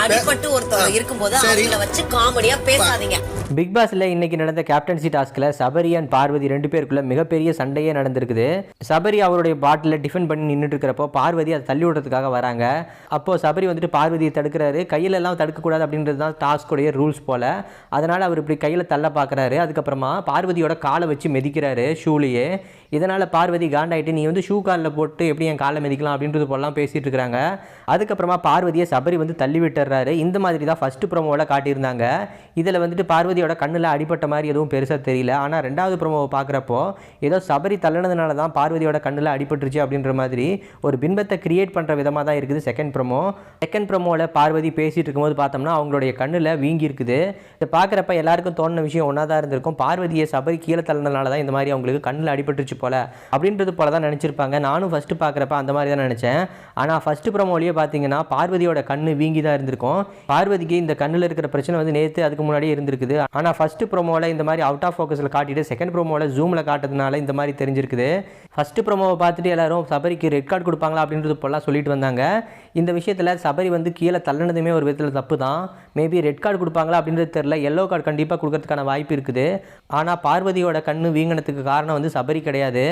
அடிபட்டு ஒருத்தர் இருக்கும்போது அவங்கள வச்சு காமெடியா பேசாதீங்க. பிக் பாஸ்ல இன்னைக்கு நடந்த கேப்டன்சி டாஸ்க்ல சபரி அண்ட் பார்வதி 2 பேருக்குள்ள மிகப்பெரிய சண்டையே நடந்திருக்குது. சபரி அவருடைய பாட்டில டிஃபன் பண்ணி நின்றுட்டு இருக்கிறப்போ பார்வதி அதை தள்ளி விடுறதுக்காக வராங்க. அப்போ சபரி வந்துட்டு பார்வதியை தடுக்கிறாரு. கையில எல்லாம் தடுக்கக்கூடாது அப்படின்றது தான் டாஸ்கோடைய ரூல்ஸ் போல. அதனால அவர் இப்படி கையில தள்ள பார்க்குறாரு. அதுக்கப்புறமா பார்வதியோட காலை வச்சு மிதிக்கிறாரு ஷூலேயே. இதனால் பார்வதி காண்டாயிட்டு நீ வந்து ஷூ காலில் போட்டு எப்படி என் காலை மிதிக்கலாம் அப்படின்றது போலாம் பேசிகிட்டு இருக்கிறாங்க. அதுக்கப்புறமா பார்வதியை சபரி வந்து தள்ளி விட்டுறாரு. இந்த மாதிரி தான் ஃபஸ்ட்டு ப்ரோமோவில் காட்டியிருந்தாங்க. இதில் வந்துட்டு பார்வதியோட கண்ணில் அடிப்பட்ட மாதிரி எதுவும் பெருசாக தெரியல. ஆனால் ரெண்டாவது ப்ரோமோவை பார்க்குறப்போ ஏதோ சபரி தள்ளினதுனால தான் பார்வதியோட கண்ணில் அடிபட்டுருச்சு அப்படின்ற மாதிரி ஒரு பின்பத்தை கிரியேட் பண்ணுற விதமாக தான் இருக்குது செகண்ட் ப்ரோமோவில் பார்வதி பேசிகிட்டு இருக்கும்போது பார்த்தோம்னா அவங்களுடைய கண்ணில் வீங்கி இருக்குது. இதை பார்க்குறப்ப எல்லாருக்கும் தோணுன விஷயம் ஒன்றா தான் இருந்திருக்கும். பார்வதியை சபரி கீழே தள்ளினதுனால தான் இந்த மாதிரி அவங்களுக்கு கண்ணில் அடிபட்டுருச்சு போல அப்படின்றது போல தான் நினச்சிருப்பாங்க. நானும் ஃபஸ்ட்டு பார்க்குறப்ப அந்த மாதிரி தான் நினச்சேன். ஆனால் ஃபஸ்ட்டு ப்ரோமோலேயே பார்த்தீங்கன்னா பார்வதியோட கண்ணு வீங்கி தான் இருந்திருக்கும். பார்வதிக்கு இந்த கண்ணில் இருக்கிற பிரச்சனை வந்து நேற்று அதுக்கு முன்னாடியே இருந்திருக்குது. ஆனால் ஃபஸ்ட்டு ப்ரோமோவில் இந்த மாதிரி அவுட் ஆஃப் ஃபோக்கஸில் காட்டிட்டு செகண்ட் ப்ரோமோவில் ஜூமில் காட்டுறதுனால இந்த மாதிரி தெரிஞ்சிருக்குது. ஃபஸ்ட்டு ப்ரோமோவை பார்த்துட்டு எல்லாரும் சபரிக்கு ரெட் கார்டு கொடுப்பாங்களா அப்படின்றது போலாம் சொல்லிட்டு வந்தாங்க. இந்த விஷயத்தில் சபரி வந்து கீழே தள்ளினதுமே ஒரு விதத்தில் தப்பு தான். மேபி ரெட் கார்டு கொடுப்பாங்களா அப்படின்றது தெரியல. எல்லோ கார்டு கண்டிப்பாக கொடுக்கறதுக்கான வாய்ப்பு இருக்குது. ஆனால் பார்வதியோட கண்ணு வீங்கினத்துக்கு காரணம் வந்து சபரி கிடையாது.